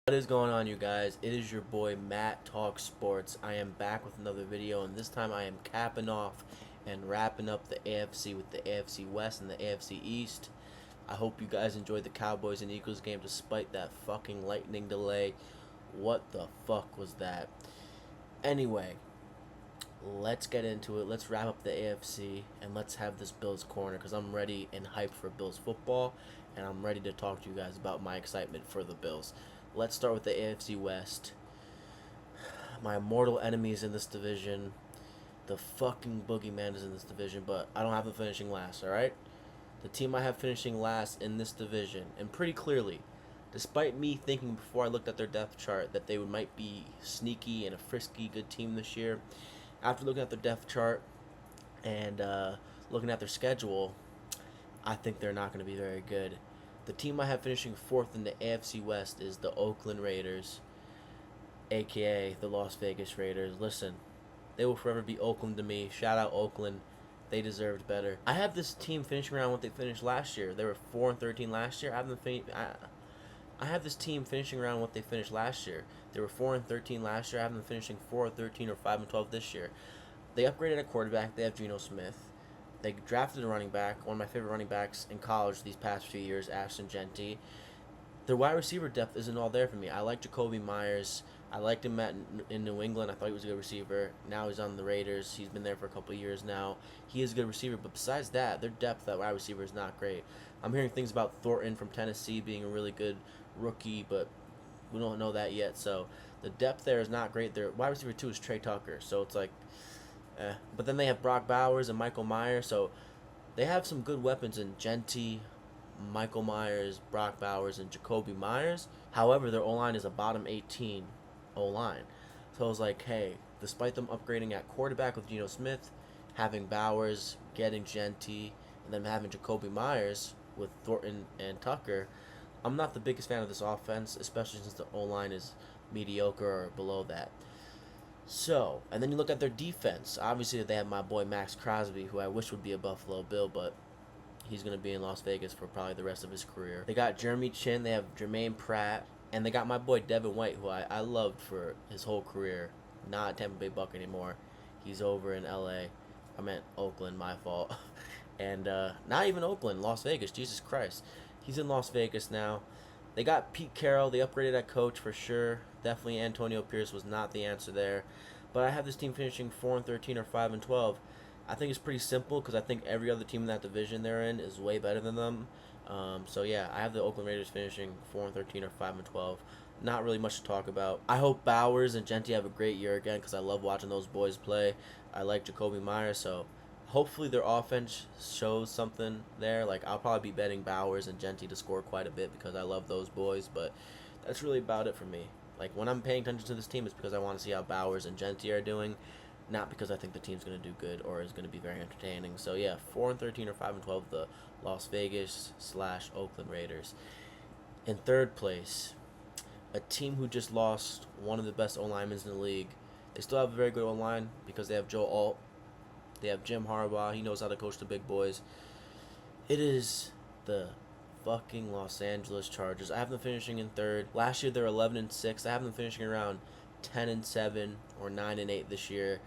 What is going on, you guys? It is your boy Matt Talk Sports. I am back with another video, and this time I am capping off and wrapping up the AFC with the AFC West and the AFC East. I hope you guys enjoyed the Cowboys and Eagles game despite that fucking lightning delay. What the fuck was that? Anyway, let's get into it. Let's wrap up the AFC and let's have this Bills corner because I'm ready and hyped for Bills football, and I'm ready to talk to you guys about my excitement for the Bills. Let's start with the AFC West. My mortal enemies in this division. The fucking boogeyman is in this division, but I don't have them finishing last, alright? The team I have finishing last in this division, and pretty clearly, despite me thinking before I looked at their depth chart that they might be sneaky and a frisky good team this year, after looking at their depth chart and looking at their schedule, I think they're not going to be very good. The team I have finishing fourth in the AFC West is the Oakland Raiders, aka the Las Vegas Raiders. Listen, they will forever be Oakland to me. Shout out Oakland. They deserved better. I have this team finishing around what they finished last year. They were 4-13 last year. I have this team finishing around what they finished last year. They were 4-13 last year. I have them finishing 4-13 or 5-12 this year. They upgraded at quarterback. They have Geno Smith. They drafted a running back, one of my favorite running backs in college these past few years, Ashton Jeanty. Their wide receiver depth isn't all there for me. I like Jacoby Myers. I liked him in New England. I thought he was a good receiver. Now he's on the Raiders. He's been there for a couple of years now. He is a good receiver, but besides that, their depth at wide receiver is not great. I'm hearing things about Thornton from Tennessee being a really good rookie, but we don't know that yet. So the depth there is not great. Their wide receiver, too, is Trey Tucker. So it's like, but then they have Brock Bowers and Michael Myers, so they have some good weapons in Jeanty, Michael Myers, Brock Bowers, and Jacoby Myers. However, their O-line is a bottom 18 O-line. So I was like, hey, despite them upgrading at quarterback with Geno Smith, having Bowers, getting Jeanty, and then having Jacoby Myers with Thornton and Tucker, I'm not the biggest fan of this offense, especially since the O-line is mediocre or below that. So, and then you look at their defense. Obviously, they have my boy Max Crosby, who I wish would be a Buffalo Bill, but he's going to be in Las Vegas for probably the rest of his career. They got Jeremy Chin, they have Jermaine Pratt, and they got my boy Devin White, who I loved for his whole career. Not a Tampa Bay Buck anymore. He's over in LA. I meant Oakland, my fault. And not even Oakland, Las Vegas, Jesus Christ. He's in Las Vegas now. They got Pete Carroll. They upgraded at coach for sure. Definitely Antonio Pierce was not the answer there. But I have this team finishing 4-13 or 5-12. I think it's pretty simple because I think every other team in that division they're in is way better than them. So yeah, I have the Oakland Raiders finishing 4-13 or 5-12. Not really much to talk about. I hope Bowers and Jeanty have a great year again because I love watching those boys play. I like Jacoby Myers, so hopefully their offense shows something there. Like, I'll probably be betting Bowers and Jeanty to score quite a bit because I love those boys, but that's really about it for me. Like, when I'm paying attention to this team, it's because I want to see how Bowers and Jeanty are doing, not because I think the team's going to do good or is going to be very entertaining. So yeah, 4-13 or 5-12, the Las Vegas / Oakland Raiders. In third place, a team who just lost one of the best O-linemen in the league. They still have a very good O-line because they have Joe Alt. They have Jim Harbaugh. He knows how to coach the big boys. It is the fucking Los Angeles Chargers. I have them finishing in third. Last year they were 11-6. I have them finishing around 10-7 or 9-8 this year.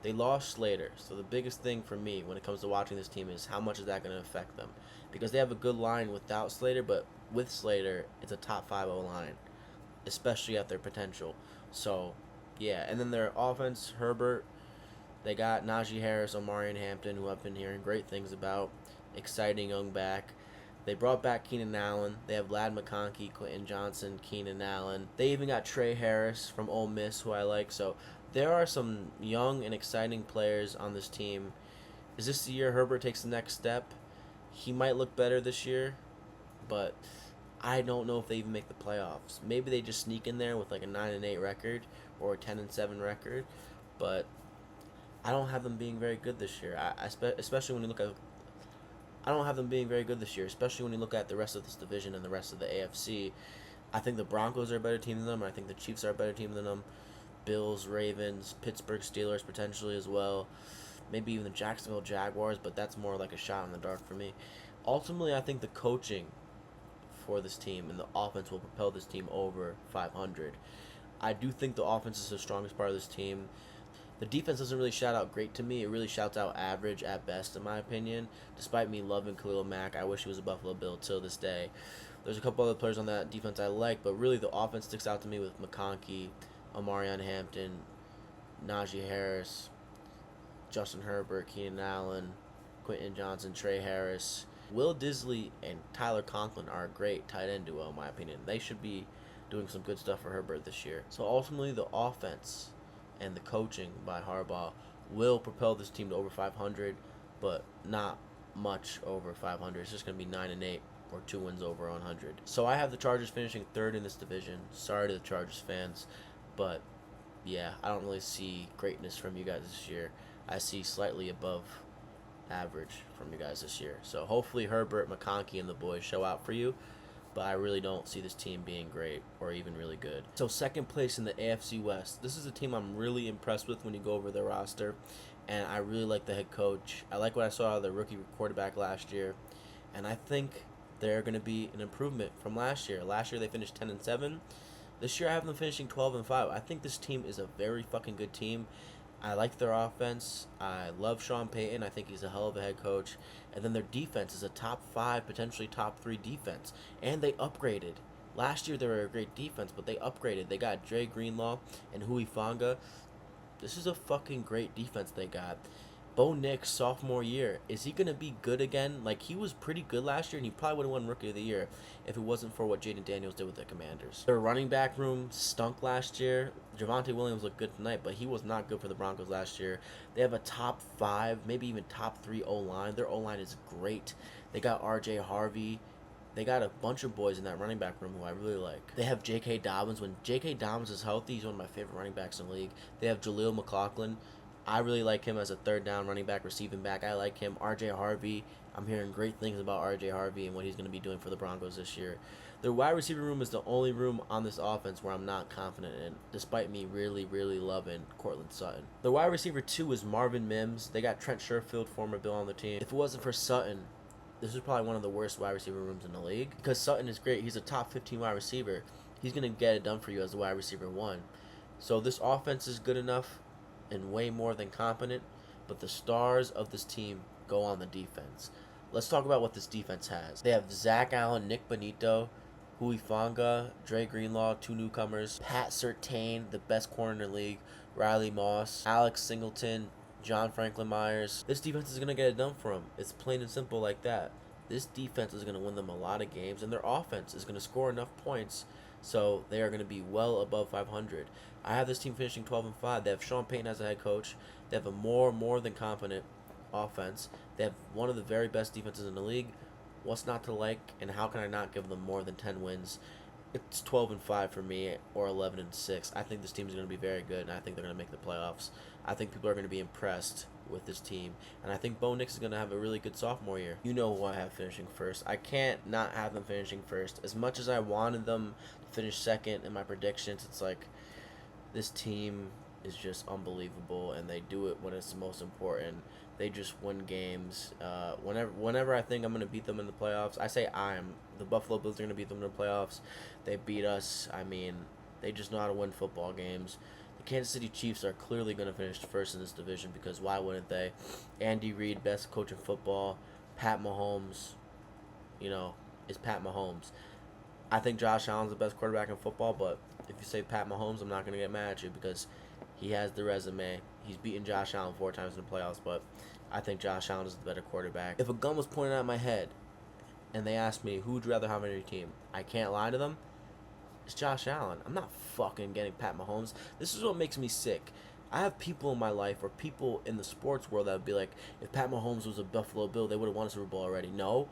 They lost Slater. So the biggest thing for me when it comes to watching this team is how much is that going to affect them? Because they have a good line without Slater, but with Slater, it's a top 5 O-line, especially at their potential. So, yeah. And then their offense, Herbert. They got Najee Harris, Omarion Hampton, who I've been hearing great things about. Exciting young back. They brought back Keenan Allen. They have Lad McConkey, Quentin Johnson, Keenan Allen. They even got Trey Harris from Ole Miss, who I like. So there are some young and exciting players on this team. Is this the year Herbert takes the next step? He might look better this year, but I don't know if they even make the playoffs. Maybe they just sneak in there with like a 9-8 record or a 10-7 record, but I don't have them being very good this year. Especially when you look at, I don't have them being very good this year, especially when you look at the rest of this division and the rest of the AFC. I think the Broncos are a better team than them. I think the Chiefs are a better team than them. Bills, Ravens, Pittsburgh Steelers potentially as well. Maybe even the Jacksonville Jaguars, but that's more like a shot in the dark for me. Ultimately, I think the coaching for this team, and the offense will propel this team over 500. I do think the offense is the strongest part of this team. The defense doesn't really shout out great to me. It really shouts out average at best, in my opinion. Despite me loving Khalil Mack, I wish he was a Buffalo Bill till this day. There's a couple other players on that defense I like, but really the offense sticks out to me with McConkey, Omarion Hampton, Najee Harris, Justin Herbert, Keenan Allen, Quentin Johnson, Trey Harris. Will Disley and Tyler Conklin are a great tight end duo, in my opinion. They should be doing some good stuff for Herbert this year. So ultimately, the offense and the coaching by Harbaugh will propel this team to over 500, but not much over 500. It's just going to be 9-8 or 2 wins over 100. So I have the Chargers finishing third in this division. Sorry to the Chargers fans, but yeah, I don't really see greatness from you guys this year. I see slightly above average from you guys this year. So hopefully Herbert, McConkey, and the boys show out for you. But I really don't see this team being great or even really good. So second place in the AFC West. This is a team I'm really impressed with when you go over their roster. And I really like the head coach. I like what I saw out of the rookie quarterback last year. And I think they're going to be an improvement from last year. Last year they finished 10-7. This year I have them finishing 12-5. I think this team is a very fucking good team. I like their offense. I love Sean Payton. I think he's a hell of a head coach. And then their defense is a top 5, potentially top 3 defense. And they upgraded. Last year they were a great defense, but they upgraded. They got Dre Greenlaw and Hui Fanga. This is a fucking great defense they got. Bo Nix, sophomore year, is he going to be good again? Like, he was pretty good last year, and he probably would have won Rookie of the Year if it wasn't for what Jaden Daniels did with the Commanders. Their running back room stunk last year. Javonte Williams looked good tonight, but he was not good for the Broncos last year. They have a top 5, maybe even top 3 O-line. Their O-line is great. They got R.J. Harvey. They got a bunch of boys in that running back room who I really like. They have J.K. Dobbins. When J.K. Dobbins is healthy, he's one of my favorite running backs in the league. They have Jaleel McLaughlin. I really like him as a third down running back, receiving back. I like him. R.J. Harvey. I'm hearing great things about R.J. Harvey and what he's going to be doing for the Broncos this year. Their wide receiver room is the only room on this offense where I'm not confident in, despite me really, really loving Courtland Sutton. Their wide receiver 2 is Marvin Mims. They got Trent Sherfield, former Bill, on the team. If it wasn't for Sutton, this is probably one of the worst wide receiver rooms in the league. Because Sutton is great. He's a top 15 wide receiver. He's going to get it done for you as the wide receiver 1. So this offense is good enough and way more than competent, but the stars of this team go on the defense. Let's talk about what this defense has. They have Zach Allen, Nick Bonito, Hui Fanga, Dre Greenlaw, 2 newcomers, Pat Surtain, the best corner in the league, Riley Moss, Alex Singleton, John Franklin Myers. This defense is going to get it done for them. It's plain and simple like that. This defense is going to win them a lot of games, and their offense is going to score enough points so they are going to be well above 500. I have this team finishing 12-5. They have Sean Payton as a head coach. They have a more than competent offense. They have one of the very best defenses in the league. What's not to like, and how can I not give them more than 10 wins? It's 12-5 for me, or 11-6. I think this team is going to be very good, and I think they're going to make the playoffs. I think people are going to be impressed with this team, and I think Bo Nix is going to have a really good sophomore year. You know who I have finishing first. I can't not have them finishing first. As much as I wanted them to finish second in my predictions, it's like this team is just unbelievable, and they do it when it's most important. They just win games. Whenever I think I'm going to beat them in the playoffs, I say the Buffalo Bills are going to beat them in the playoffs. They beat us. I mean, they just know how to win football games. The Kansas City Chiefs are clearly going to finish first in this division because why wouldn't they? Andy Reid, best coach in football. Pat Mahomes, is Pat Mahomes. I think Josh Allen's the best quarterback in football, but if you say Pat Mahomes, I'm not going to get mad at you because he has the resume. He's beaten Josh Allen 4 times in the playoffs, but I think Josh Allen is the better quarterback. If a gun was pointed at my head and they asked me who would you rather have on your team, I can't lie to them. It's Josh Allen. I'm not fucking getting Pat Mahomes. This is what makes me sick. I have people in my life or people in the sports world that would be like, if Pat Mahomes was a Buffalo Bill, they would have won a Super Bowl already. No.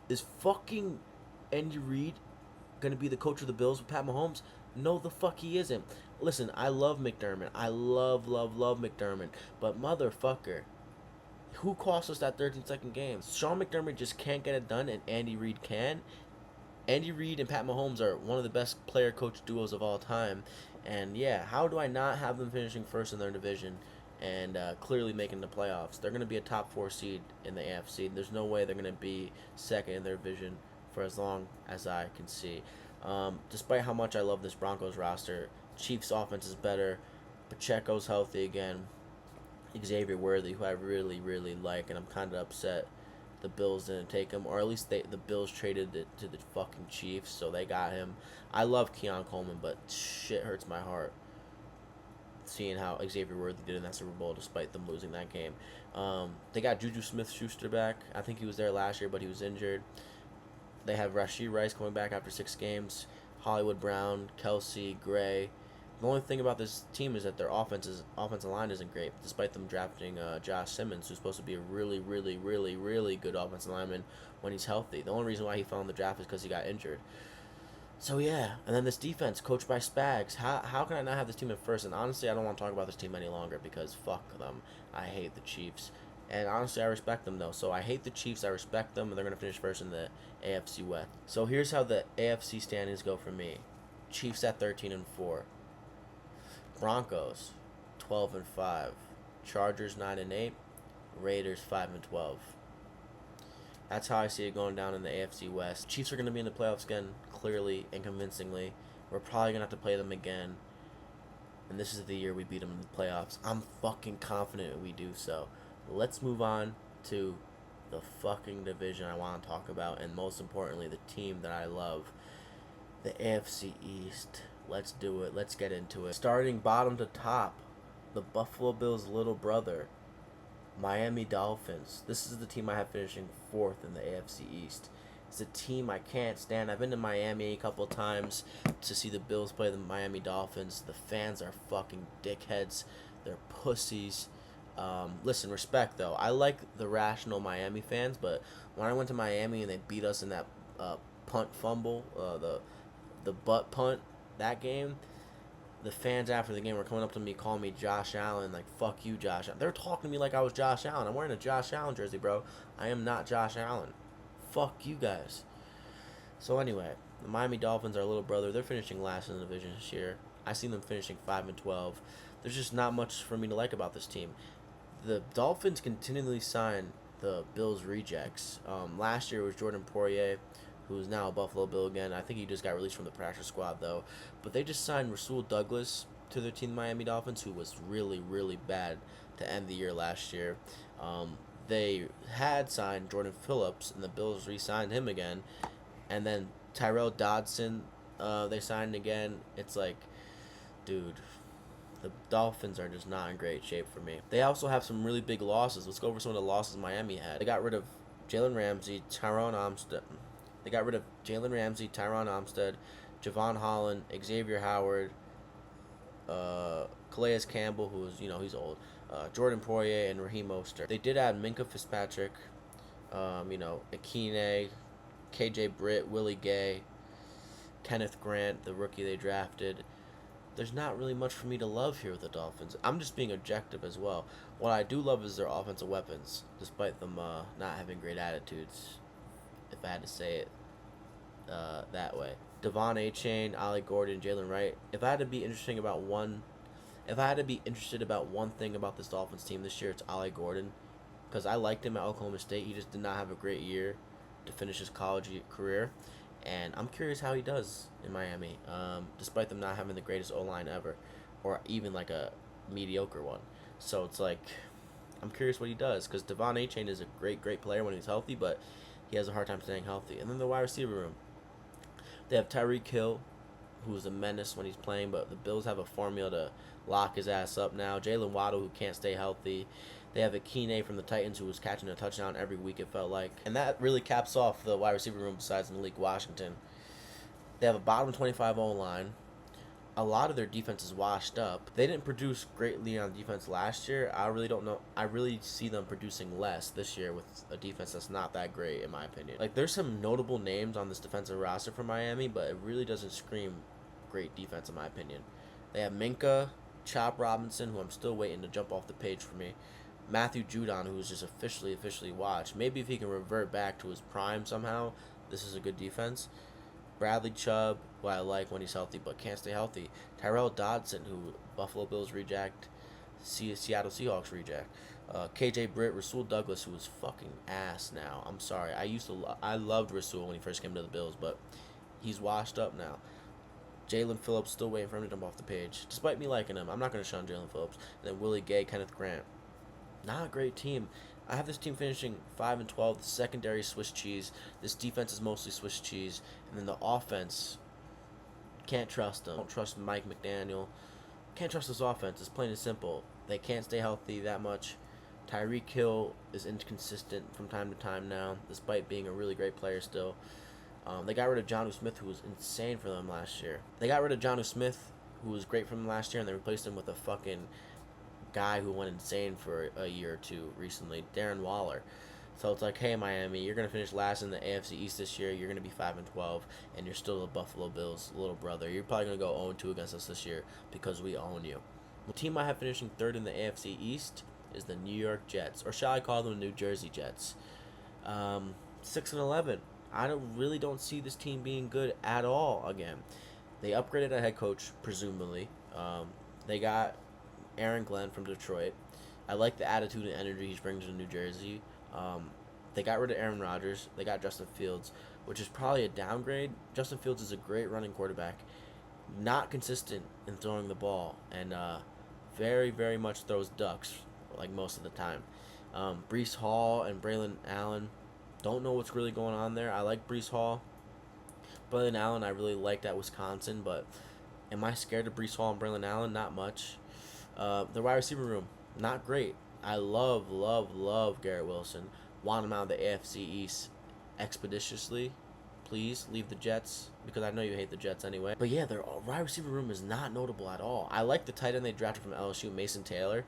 Is fucking Andy Reid going to be the coach of the Bills with Pat Mahomes? No, the fuck he isn't. Listen, I love McDermott. I love McDermott. But motherfucker, who cost us that 13-second game? Sean McDermott just can't get it done, and Andy Reid can. Andy Reid and Pat Mahomes are one of the best player-coach duos of all time. And, yeah, how do I not have them finishing first in their division and clearly making the playoffs? They're going to be a top 4 seed in the AFC. There's no way they're going to be second in their division for as long as I can see. Despite how much I love this Broncos roster, Chiefs offense is better. Pacheco's healthy again. Xavier Worthy, who I really, really like, and I'm kind of upset the Bills didn't take him, or at least the Bills traded it to the fucking Chiefs, so they got him. I love Keon Coleman, but shit hurts my heart seeing how Xavier Worthy did in that Super Bowl despite them losing that game. They got Juju Smith-Schuster back. I think he was there last year, but he was injured. They have Rashee Rice coming back after 6 games. Hollywood Brown, Kelsey, Gray. The only thing about this team is that their offensive line isn't great, despite them drafting Josh Simmons, who's supposed to be a really, really, really, really good offensive lineman when he's healthy. The only reason why he fell in the draft is because he got injured. So yeah, and then this defense, coached by Spags. How can I not have this team at first? And honestly, I don't want to talk about this team any longer because fuck them. I hate the Chiefs. And honestly, I respect them though. So I hate the Chiefs. I respect them, and they're gonna finish first in the AFC West. So here's how the AFC standings go for me: Chiefs at 13-4, Broncos 12-5, Chargers 9-8, Raiders 5-12. That's how I see it going down in the AFC West. Chiefs are going to be in the playoffs again, clearly and convincingly. We're probably going to have to play them again. And this is the year we beat them in the playoffs. I'm fucking confident we do so. Let's move on to the fucking division I want to talk about. And most importantly, the team that I love. The AFC East. Let's do it. Let's get into it. Starting bottom to top, the Buffalo Bills' little brother, Miami Dolphins. This is the team I have finishing 4th in the AFC East. It's a team I can't stand. I've been to Miami a couple of times to see the Bills play the Miami Dolphins. The fans are fucking dickheads. They're pussies. Listen, respect though. I like the rational Miami fans, but when I went to Miami and they beat us in that punt fumble, the butt punt, that game, the fans after the game were coming up to me, calling me Josh Allen, like, fuck you, Josh Allen. They're talking to me like I was Josh Allen. I'm wearing a Josh Allen jersey, bro. I am not Josh Allen. Fuck you guys. So anyway, the Miami Dolphins, our little brother, they're finishing last in the division this year. I see them finishing 5-12. There's just not much for me to like about this team. The Dolphins continually sign the Bills rejects. Last year it was Jordan Poirier, who's now a Buffalo Bill again. I think he just got released from the practice squad, though. But they just signed Rasul Douglas to their team, Miami Dolphins, who was really, really bad to end the year last year. They had signed Jordan Phillips, and the Bills re-signed him again. And then Tyrell Dodson, they signed again. It's like, dude, the Dolphins are just not in great shape for me. They also have some really big losses. Let's go over some of the losses Miami had. They got rid of Jalen Ramsey, Tyron Armstead. They got rid of Jalen Ramsey, Tyron Armstead, Javon Holland, Xavier Howard, Calais Campbell, who's, he's old, Jordan Poirier, and Raheem Mostert. They did add Minkah Fitzpatrick, Akine, KJ Britt, Willie Gay, Kenneth Grant, the rookie they drafted. There's not really much for me to love here with the Dolphins. I'm just being objective as well. What I do love is their offensive weapons, despite them not having great attitudes, if I had to say it that way. Devon Achane, Ollie Gordon, Jalen Wright. If I had to be interested about one thing about this Dolphins team this year, it's Ollie Gordon, because I liked him at Oklahoma State. He just did not have a great year to finish his college career, and I'm curious how he does in Miami, despite them not having the greatest O-line ever, or even like a mediocre one. So it's like, I'm curious what he does, because Devon Achane is a great player when he's healthy, but he has a hard time staying healthy. And then the wide receiver room. They have Tyreek Hill, who's a menace when he's playing, but the Bills have a formula to lock his ass up now. Jalen Waddle, who can't stay healthy. They have Akine from the Titans, who was catching a touchdown every week, it felt like. And that really caps off the wide receiver room besides Malik Washington. They have a bottom 25 O-line. A lot of their defense is washed up. They didn't produce greatly on defense last year. I really don't know. I really see them producing less this year with a defense that's not that great, in my opinion. Like, there's some notable names on this defensive roster for Miami, but it really doesn't scream great defense, in my opinion. They have Minkah, Chop Robinson, who I'm still waiting to jump off the page for me. Matthew Judon, who's just officially watched. Maybe if he can revert back to his prime somehow, this is a good defense. Bradley Chubb, who I like when he's healthy but can't stay healthy. Tyrell Dodson, who Buffalo Bills reject, Seattle Seahawks reject. KJ Britt, Rasul Douglas, who was fucking ass now. I'm sorry. I loved Rasul when he first came to the Bills, but he's washed up now. Jalen Phillips still waiting for him to jump off the page. Despite me liking him, I'm not going to shun Jalen Phillips. And then Willie Gay, Kenneth Grant. Not a great team. I have this team finishing 5-12. The secondary Swiss cheese. This defense is mostly Swiss cheese. And then the offense, can't trust them. Don't trust Mike McDaniel. Can't trust this offense. It's plain and simple. They can't stay healthy that much. Tyreek Hill is inconsistent from time to time now, despite being a really great player still. They got rid of Jonnu Smith, who was insane for them last year. They got rid of Jonnu Smith, who was great for them last year, and they replaced him with a fucking guy who went insane for a year or two recently, Darren Waller. So it's like, hey, Miami, you're going to finish last in the AFC East this year. You're going to be 5-12, and you're still the Buffalo Bills' little brother. You're probably going to go 0-2 against us this year because we own you. The team I have finishing third in the AFC East is the New York Jets, or shall I call them the New Jersey Jets. 6-11. I really don't see this team being good at all again. They upgraded a head coach, presumably. They got Aaron Glenn from Detroit. I like the attitude and energy he brings to New Jersey. They got rid of Aaron Rodgers. They got Justin Fields, which is probably a downgrade. Justin Fields is a great running quarterback. Not consistent in throwing the ball, and very, very much throws ducks, like most of the time. Breece Hall and Braylon Allen, don't know what's really going on there. I like Breece Hall. Braylon Allen, I really liked at Wisconsin, but am I scared of Breece Hall and Braylon Allen? Not much. The wide receiver room, not great. I love Garrett Wilson. Want him out of the AFC East expeditiously. Please leave the Jets, because I know you hate the Jets anyway. But yeah, their wide receiver room is not notable at all. I like the tight end they drafted from LSU, Mason Taylor.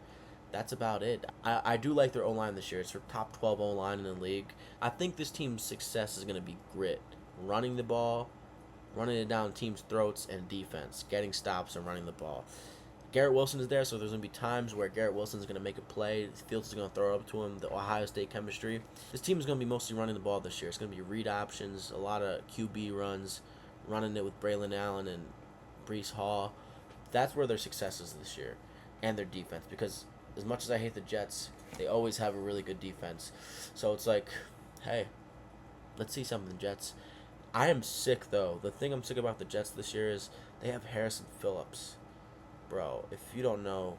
That's about it. I do like their O-line this year. It's their top 12 O-line in the league. I think this team's success is going to be grit. Running the ball, running it down teams' throats, and defense. Getting stops and running the ball. Garrett Wilson is there, so there's going to be times where Garrett Wilson is going to make a play. Fields is going to throw it up to him. The Ohio State chemistry. This team is going to be mostly running the ball this year. It's going to be read options, a lot of QB runs, running it with Braylon Allen and Breece Hall. That's where their success is this year, and their defense, because as much as I hate the Jets, they always have a really good defense. So it's like, hey, let's see something, Jets. I am sick, though. The thing I'm sick about the Jets this year is they have Harrison Phillips. Bro, if you don't know,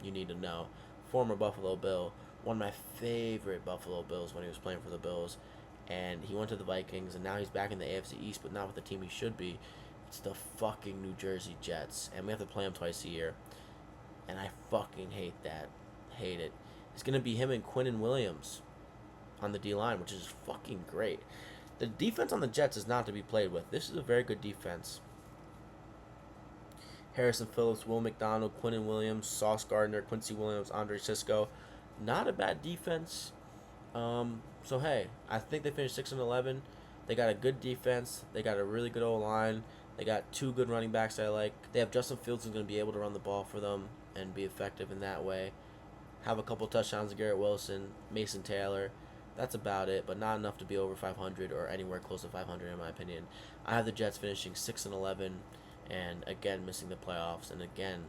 you need to know. Former Buffalo Bill, one of my favorite Buffalo Bills when he was playing for the Bills. And he went to the Vikings, and now he's back in the AFC East, but not with the team he should be. It's the fucking New Jersey Jets, and we have to play them twice a year. And I fucking hate that. Hate it. It's going to be him and Quinnen Williams on the D-line, which is fucking great. The defense on the Jets is not to be played with. This is a very good defense. Harrison Phillips, Will McDonald, Quinnen Williams, Sauce Gardner, Quincy Williams, Andre Cisco. Not a bad defense. So, hey, I think they finished 6-11. They got a good defense. They got a really good O-line. They got two good running backs I like. They have Justin Fields who's going to be able to run the ball for them and be effective in that way. Have a couple touchdowns to Garrett Wilson, Mason Taylor. That's about it, but not enough to be over 500 or anywhere close to 500 in my opinion. I have the Jets finishing 6-11 and again missing the playoffs and again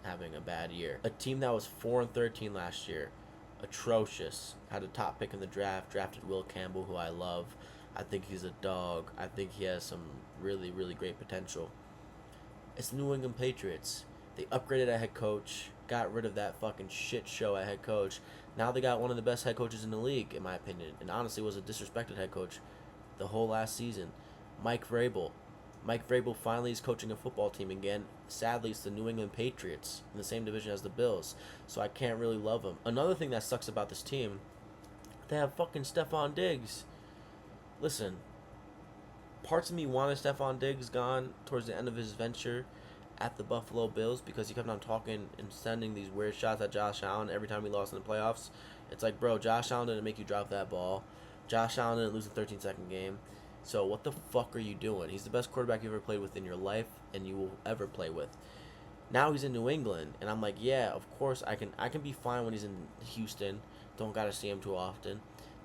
having a bad year. A team that was 4-13 last year, atrocious, had a top pick in the draft, drafted Will Campbell, who I love. I think he's a dog. I think he has some really, really great potential. It's the New England Patriots. They upgraded a head coach, got rid of that fucking shit show at head coach. Now they got one of the best head coaches in the league, in my opinion, and honestly was a disrespected head coach the whole last season. Mike Vrabel. Mike Vrabel finally is coaching a football team again. Sadly, it's the New England Patriots in the same division as the Bills, so I can't really love them. Another thing that sucks about this team, they have fucking Stephon Diggs. Listen, parts of me wanted Stephon Diggs gone towards the end of his venture at the Buffalo Bills because he kept on talking and sending these weird shots at Josh Allen every time he lost in the playoffs. It's like, bro, Josh Allen didn't make you drop that ball. Josh Allen didn't lose a 13-second game. So what the fuck are you doing? He's the best quarterback you ever played with in your life and you will ever play with. Now he's in New England, and I'm like, yeah, of course I can be fine when he's in Houston. Don't gotta see him too often.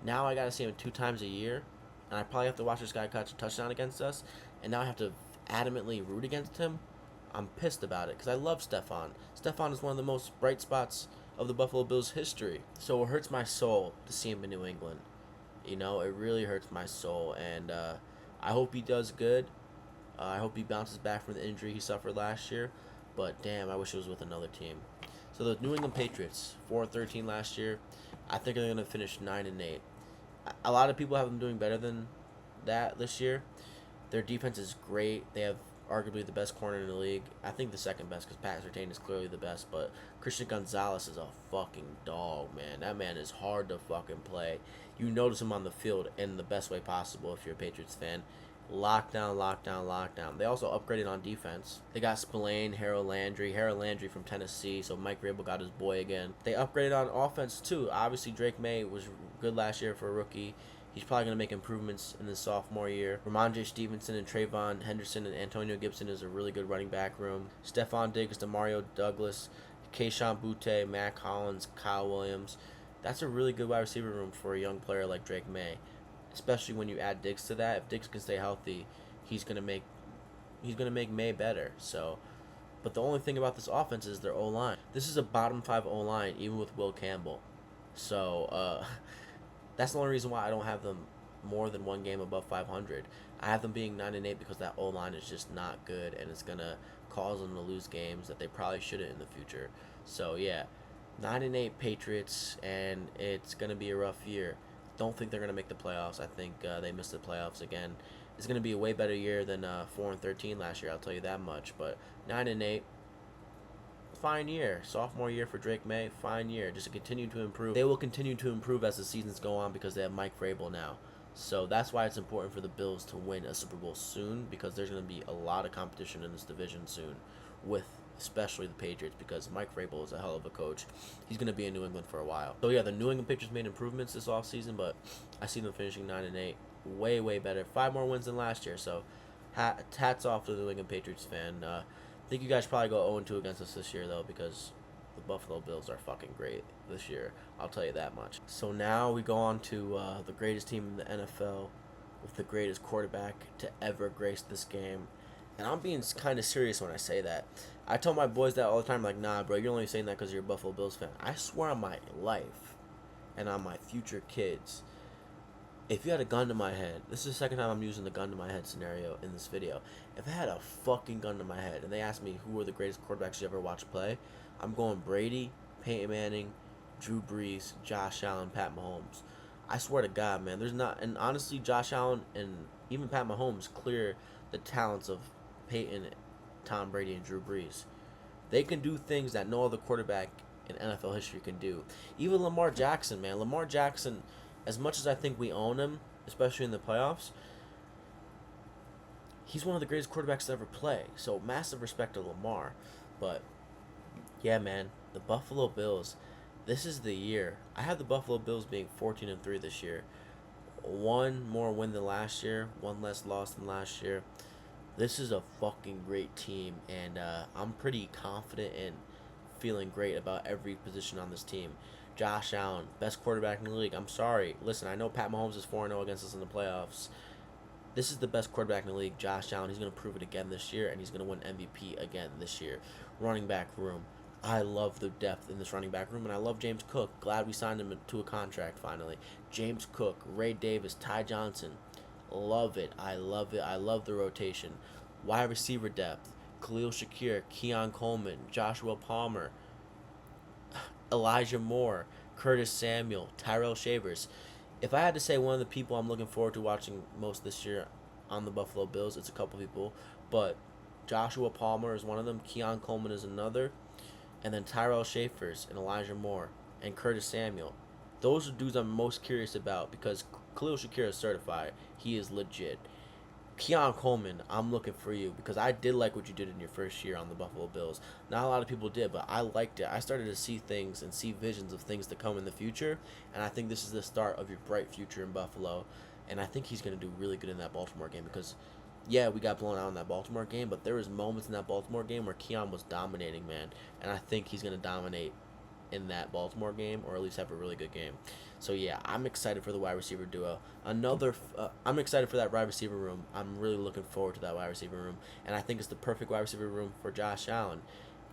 Now I gotta see him 2 times a year, and I probably have to watch this guy catch a touchdown against us, and now I have to adamantly root against him. I'm pissed about it because I love Stephon. Stephon is one of the most bright spots of the Buffalo Bills' history. So it hurts my soul to see him in New England. You know, it really hurts my soul, and I hope he does good. I hope he bounces back from the injury he suffered last year. But damn, I wish it was with another team. So the New England Patriots, 4-13 last year. I think they're gonna finish 9-8. A lot of people have them doing better than that this year. Their defense is great. They have arguably the best corner in the league. I think the second best because Pat Surtain is clearly the best. But Christian Gonzalez is a fucking dog, man. That man is hard to fucking play. You notice him on the field in the best way possible if you're a Patriots fan. Lockdown, lockdown, lockdown. They also upgraded on defense. They got Spillane, Harold Landry from Tennessee, so Mike Vrabel got his boy again. They upgraded on offense too. Obviously, Drake May was good last year for a rookie. He's probably going to make improvements in his sophomore year. Ramondre Stevenson and Trayvon Henderson and Antonio Gibson is a really good running back room. Stephon Diggs, Demario Douglas, Kayshon Boutte, Matt Collins, Kyle Williams. That's a really good wide receiver room for a young player like Drake May. Especially when you add Diggs to that. If Diggs can stay healthy, he's gonna make May better. So, but the only thing about this offense is their O line. This is a bottom 5 O line, even with Will Campbell. So that's the only reason why I don't have them more than one game above 500. I have them being 9-8 because that O line is just not good, and it's gonna cause them to lose games that they probably shouldn't in the future. So yeah, 9-8 Patriots, and it's gonna be a rough year. Don't think they're gonna make the playoffs. I think they missed the playoffs again. It's gonna be a way better year than 4-13 last year. I'll tell you that much. But 9-8, fine year. Sophomore year for Drake May, fine year. Just to continue to improve. They will continue to improve as the seasons go on because they have Mike Vrabel now. So that's why it's important for the Bills to win a Super Bowl soon, because there's gonna be a lot of competition in this division soon, with especially the Patriots, because Mike Vrabel is a hell of a coach. He's going to be in New England for a while. So yeah, the New England Patriots made improvements this offseason, but I see them finishing 9-8. Way, way better. 5 more wins than last year, so hats off to the New England Patriots fan. I think you guys probably go 0-2 against us this year, though, because the Buffalo Bills are fucking great this year. I'll tell you that much. So now we go on to the greatest team in the NFL with the greatest quarterback to ever grace this game. And I'm being kind of serious when I say that. I tell my boys that all the time, like, nah, bro, you're only saying that because you're a Buffalo Bills fan. I swear on my life and on my future kids, if you had a gun to my head, this is the second time I'm using the gun to my head scenario in this video. If I had a fucking gun to my head and they asked me who were the greatest quarterbacks you ever watched play, I'm going Brady, Peyton Manning, Drew Brees, Josh Allen, Pat Mahomes. I swear to God, man, there's not, and honestly, Josh Allen and even Pat Mahomes clear the talents of Peyton, Tom Brady, and Drew Brees. They can do things that no other quarterback in NFL history can do. Even Lamar Jackson, man. Lamar Jackson, as much as I think we own him, especially in the playoffs, he's one of the greatest quarterbacks to ever play. So massive respect to Lamar. But yeah, man, the Buffalo Bills, this is the year. I have the Buffalo Bills being 14-3 this year. One more win than last year, one less loss than last year. This is a fucking great team, and I'm pretty confident and feeling great about every position on this team. Josh Allen, best quarterback in the league. I'm sorry. Listen, I know Pat Mahomes is 4-0 against us in the playoffs. This is the best quarterback in the league, Josh Allen. He's going to prove it again this year, and he's going to win MVP again this year. Running back room. I love the depth in this running back room, and I love James Cook. Glad we signed him to a contract finally. James Cook, Ray Davis, Ty Johnson. Love it. I love it. I love the rotation. Wide receiver depth. Khalil Shakir, Keon Coleman, Joshua Palmer, Elijah Moore, Curtis Samuel, Tyrell Shavers. If I had to say one of the people I'm looking forward to watching most this year on the Buffalo Bills, it's a couple people. But Joshua Palmer is one of them. Keon Coleman is another. And then Tyrell Shavers and Elijah Moore and Curtis Samuel. Those are dudes I'm most curious about because Khalil Shakir is certified. He is legit. Keon Coleman, I'm looking for you because I did like what you did in your first year on the Buffalo Bills. Not a lot of people did, but I liked it. I started to see things and see visions of things to come in the future, and I think this is the start of your bright future in Buffalo, and I think he's going to do really good in that Baltimore game because, yeah, we got blown out in that Baltimore game, but there was moments in that Baltimore game where Keon was dominating, man, and I think he's going to dominate in that Baltimore game, or at least have a really good game. So yeah, I'm excited for the wide receiver duo. I'm excited for that wide receiver room. I'm really looking forward to that wide receiver room, and I think it's the perfect wide receiver room for Josh Allen.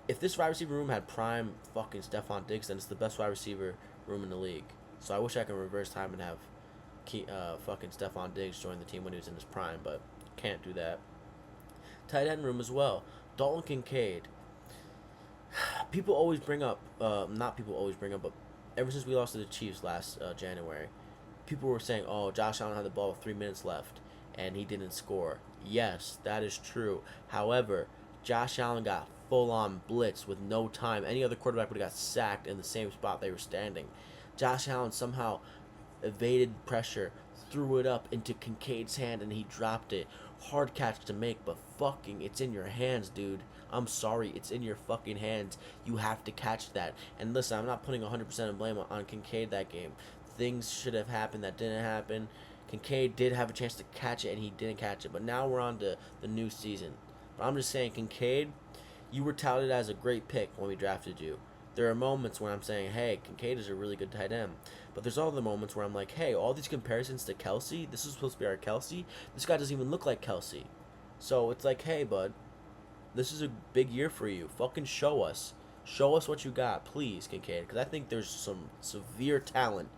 If this wide receiver room had prime fucking Stephon Diggs, then it's the best wide receiver room in the league. So I wish I could reverse time and have fucking Stephon Diggs join the team when he was in his prime, but can't do that. Tight end room as well. Dalton Kincaid. People always bring up, not people always bring up, but ever since we lost to the Chiefs last January, people were saying, oh, Josh Allen had the ball with 3 minutes left and he didn't score. Yes, that is true. However, Josh Allen got full-on blitz with no time. Any other quarterback would have got sacked in the same spot they were standing. Josh Allen somehow evaded pressure, threw it up into Kincaid's hand, and he dropped it. Hard catch to make, but fucking, it's in your hands, dude. I'm sorry, it's in your fucking hands. You have to catch that. And listen, I'm not putting 100% of blame on Kincaid that game. Things should have happened that didn't happen. Kincaid did have a chance to catch it, and he didn't catch it. But now we're on to the new season. But I'm just saying, Kincaid, you were touted as a great pick when we drafted you. There are moments where I'm saying, hey, Kincaid is a really good tight end. But there's other moments where I'm like, hey, all these comparisons to Kelsey, this is supposed to be our Kelsey. This guy doesn't even look like Kelsey. So it's like, hey, bud, this is a big year for you. Fucking show us. Show us what you got, please, Kincaid. Because I think there's some severe talent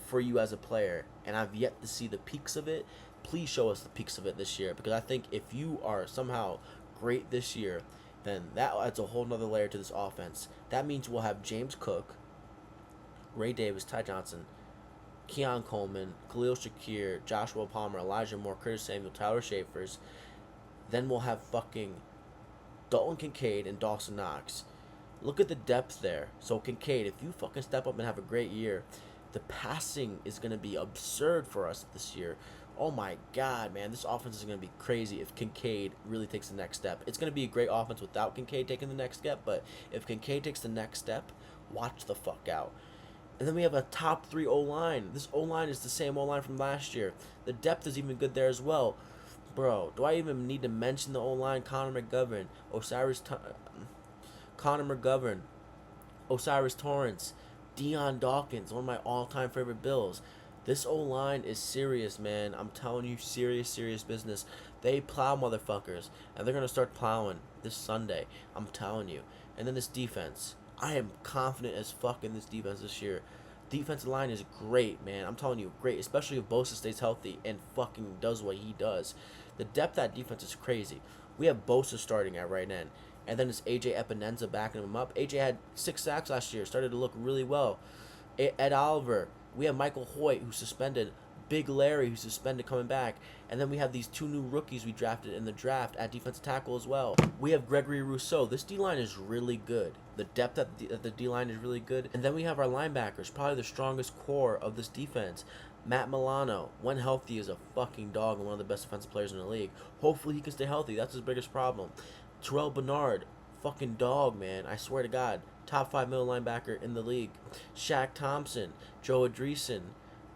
for you as a player, and I've yet to see the peaks of it. Please show us the peaks of it this year, because I think if you are somehow great this year, then that adds a whole nother layer to this offense. That means we'll have James Cook, Ray Davis, Ty Johnson, Keon Coleman, Khalil Shakir, Joshua Palmer, Elijah Moore, Curtis Samuel, Tyler Schaefers. Then we'll have fucking Dalton Kincaid and Dawson Knox. Look at the depth there. So Kincaid, if you fucking step up and have a great year, the passing is going to be absurd for us this year. Oh my God, man, this offense is going to be crazy if Kincaid really takes the next step. It's going to be a great offense without Kincaid taking the next step, but if Kincaid takes the next step, watch the fuck out. And then we have a top 3 O-line. This O-line is the same O-line from last year. The depth is even good there as well. Bro, do I even need to mention the O-line? Connor McGovern, Osiris Torrance, Deion Dawkins, one of my all-time favorite Bills. This O-line is serious, man. I'm telling you, serious business. They plow motherfuckers, and they're going to start plowing this Sunday. I'm telling you. And then this defense. I am confident as fuck in this defense this year. Defensive line is great, man. I'm telling you, great. Especially if Bosa stays healthy and fucking does what he does. The depth of that defense is crazy. We have Bosa starting at right end. And then it's A.J. Epinenza backing him up. A.J. had 6 sacks last year. Started to look really well. Ed Oliver. We have Michael Hoyt, who's suspended. Big Larry, who's suspended, coming back. And then we have these 2 new rookies we drafted in the draft at defensive tackle as well. We have Gregory Rousseau. This D-line is really good. The depth at the D-line is really good. And then we have our linebackers, probably the strongest core of this defense. Matt Milano, when healthy, is a fucking dog and one of the best defensive players in the league. Hopefully he can stay healthy. That's his biggest problem. Terrell Bernard, fucking dog, man. I swear to God. Top 5 middle linebacker in the league. Shaq Thompson, Joe Adreessen.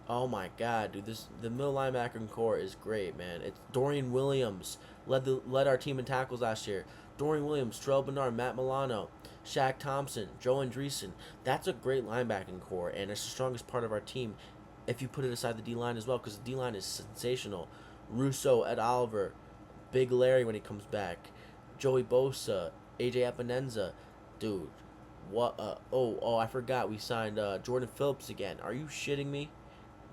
Oh my God, dude! The middle linebacker core is great, man. It's Dorian Williams led our team in tackles last year. Dorian Williams, Terrell Bernard, Matt Milano, Shaq Thompson, Joe Andreessen. That's a great linebacking core, and it's the strongest part of our team. If you put it aside the D line as well, because the D line is sensational. Rousseau, Ed Oliver, Big Larry when he comes back, Joey Bosa, AJ Epinenza, dude. What? I forgot we signed Jordan Phillips again. Are you shitting me?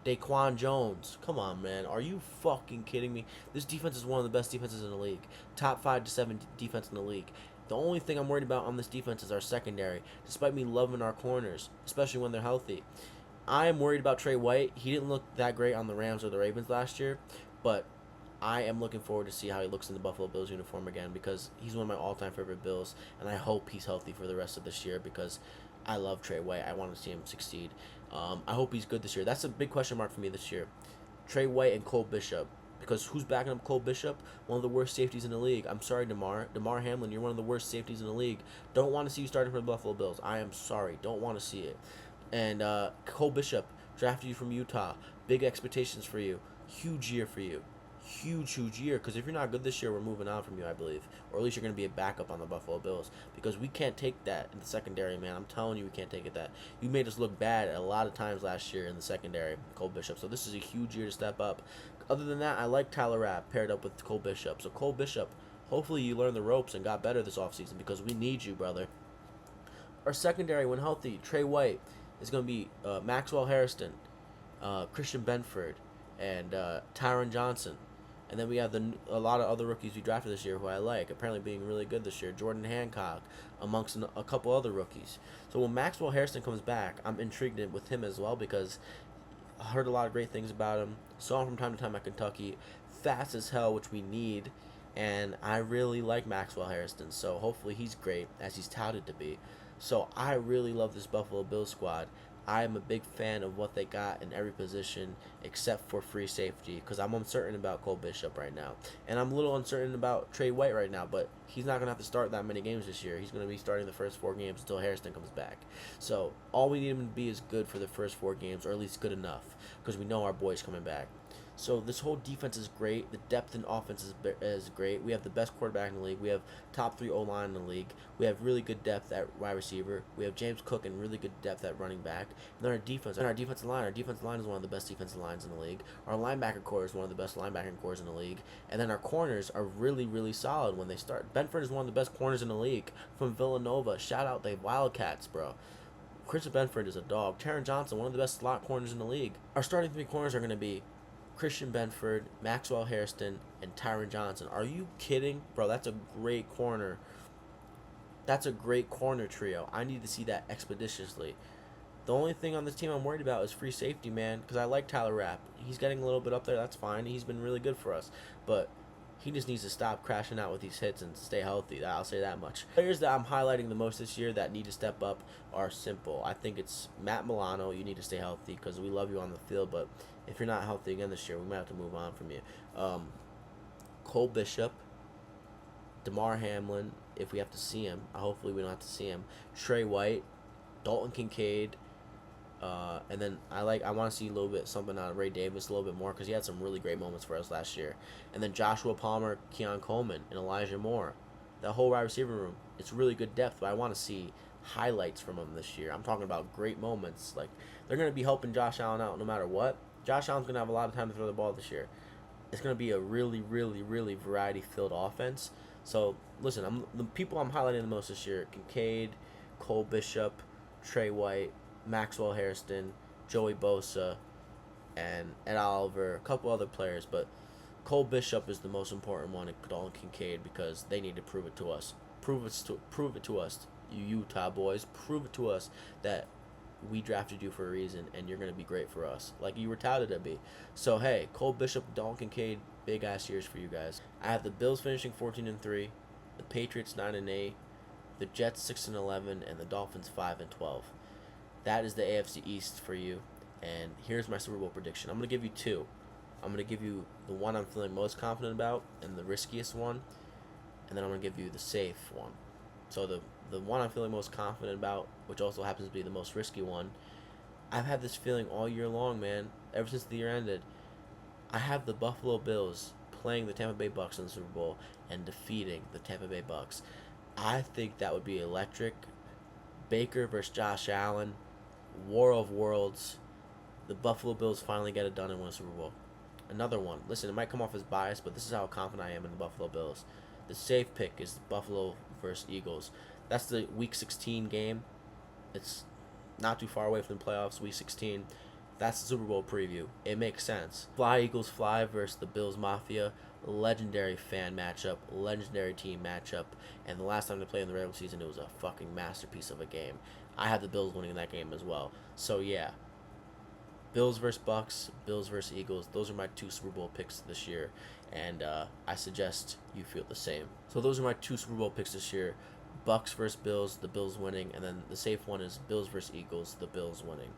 Daquan Jones. Come on, man. Are you fucking kidding me? This defense is one of the best defenses in the league. Top 5 to 7 defense in the league. The only thing I'm worried about on this defense is our secondary, despite me loving our corners, especially when they're healthy. I am worried about Trey White. He didn't look that great on the Rams or the Ravens last year, but I am looking forward to see how he looks in the Buffalo Bills uniform again, because he's one of my all-time favorite Bills, and I hope he's healthy for the rest of this year, because I love Trey White. I want to see him succeed. I hope he's good this year. That's a big question mark for me this year. Trey White and Cole Bishop. Because who's backing up Cole Bishop? One of the worst safeties in the league. I'm sorry, DeMar Hamlin, you're one of the worst safeties in the league. Don't want to see you starting for the Buffalo Bills. I am sorry. Don't want to see it. And Cole Bishop, drafted you from Utah. Big expectations for you. Huge year for you. Huge year, because if you're not good this year, we're moving on from you, I believe, or at least you're going to be a backup on the Buffalo Bills, because we can't take that in the secondary, man. I'm telling you, we can't take it that. You made us look bad a lot of times last year in the secondary, Cole Bishop, so this is a huge year to step up. Other than that, I like Tyler Rapp paired up with Cole Bishop, so Cole Bishop, Hopefully you learned the ropes and got better this offseason because we need you, brother. Our secondary, when healthy, Trey White is going to be Maxwell Harrison, Christian Benford, and Tyron Johnson. And then we have a lot of other rookies we drafted this year who I like, apparently being really good this year. Jordan Hancock, amongst a couple other rookies. So when Maxwell Harrison comes back, I'm intrigued with him as well because I heard a lot of great things about him. Saw him from time to time at Kentucky. Fast as hell, which we need. And I really like Maxwell Harrison. So hopefully he's great, as he's touted to be. So I really love this Buffalo Bills squad. I am a big fan of what they got in every position except for free safety because I'm uncertain about Cole Bishop right now. And I'm a little uncertain about Trey White right now, but he's not going to have to start that many games this year. He's going to be starting the first 4 games until Harrison comes back. So all we need him to be is good for the first 4 games, or at least good enough because we know our boy's coming back. So this whole defense is great. The depth in offense is great. We have the best quarterback in the league. We have top 3 O-line in the league. We have really good depth at wide receiver. We have James Cook and really good depth at running back. And then our defense line. Our defensive line is one of the best defensive lines in the league. Our linebacker core is one of the best linebacking cores in the league. And then our corners are really, really solid when they start. Benford is one of the best corners in the league from Villanova. Shout out the Wildcats, bro. Christian Benford is a dog. Taron Johnson, one of the best slot corners in the league. Our starting 3 corners are going to be Christian Benford, Maxwell Harrison, and Tyron Johnson. Are you kidding? Bro, that's a great corner. That's a great corner trio. I need to see that expeditiously. The only thing on this team I'm worried about is free safety, man, because I like Tyler Rapp. He's getting a little bit up there. That's fine. He's been really good for us. But he just needs to stop crashing out with these hits and stay healthy. I'll say that much. Players that I'm highlighting the most this year that need to step up are simple. I think it's Matt Milano. You need to stay healthy because we love you on the field, but if you're not healthy again this year, we might have to move on from you. Cole Bishop, DeMar Hamlin, if we have to see him. Hopefully we don't have to see him. Trey White, Dalton Kincaid, and then I want to see a little bit something out of Ray Davis a little bit more because he had some really great moments for us last year. And then Joshua Palmer, Keon Coleman, and Elijah Moore. That whole wide receiver room, it's really good depth, but I want to see highlights from them this year. I'm talking about great moments. Like, they're going to be helping Josh Allen out no matter what. Josh Allen's going to have a lot of time to throw the ball this year. It's going to be a really, really, really variety-filled offense. So, listen, the people I'm highlighting the most this year: Kincaid, Cole Bishop, Trey White, Maxwell Harrison, Joey Bosa, and Ed Oliver, a couple other players. But Cole Bishop is the most important one, and Dalton Kincaid, because they need to prove it to us. Prove it to us, you Utah boys. Prove it to us that we drafted you for a reason, and you're going to be great for us, like you were touted to be. So, hey, Cole Bishop, Dalton Kincaid, big-ass years for you guys. I have the Bills finishing 14-3, the Patriots 9-8, the Jets 6-11, and the Dolphins 5-12. That is the AFC East for you, and here's my Super Bowl prediction. I'm going to give you 2. I'm going to give you the one I'm feeling most confident about and the riskiest one, and then I'm going to give you the safe one. So the one I'm feeling most confident about, which also happens to be the most risky one, I've had this feeling all year long, man, ever since the year ended. I have the Buffalo Bills playing the Tampa Bay Bucks in the Super Bowl and defeating the Tampa Bay Bucks. I think that would be electric. Baker versus Josh Allen, War of Worlds. The Buffalo Bills finally get it done and win a Super Bowl. Another one. Listen, it might come off as biased, but this is how confident I am in the Buffalo Bills. The safe pick is Buffalo versus Eagles. That's the Week 16 game. It's not too far away from the playoffs, Week 16. That's the Super Bowl preview. It makes sense. Fly Eagles Fly versus the Bills Mafia. Legendary fan matchup. Legendary team matchup. And the last time they played in the regular season, it was a fucking masterpiece of a game. I had the Bills winning that game as well. So, yeah. Bills versus Bucks, Bills versus Eagles. Those are my 2 Super Bowl picks this year, and I suggest you feel the same. So those are my 2 Super Bowl picks this year: Bucks versus Bills, the Bills winning, and then the safe one is Bills versus Eagles, the Bills winning.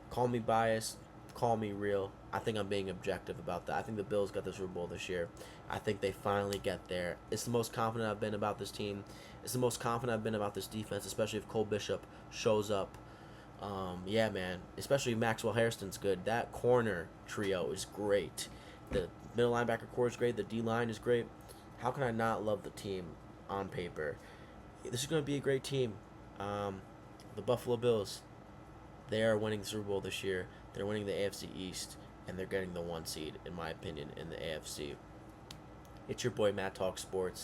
Call me biased, call me real. I think I'm being objective about that. I think the Bills got the Super Bowl this year. I think they finally get there. It's the most confident I've been about this team. It's the most confident I've been about this defense, especially if Cole Bishop shows up. Yeah, man. Especially Maxwell Harrison's good. That corner trio is great. The middle linebacker core is great. The D-line is great. How can I not love the team on paper? This is going to be a great team. The Buffalo Bills, they are winning the Super Bowl this year. They're winning the AFC East, and they're getting the 1 seed, in my opinion, in the AFC. It's your boy, Matt Talk Sports.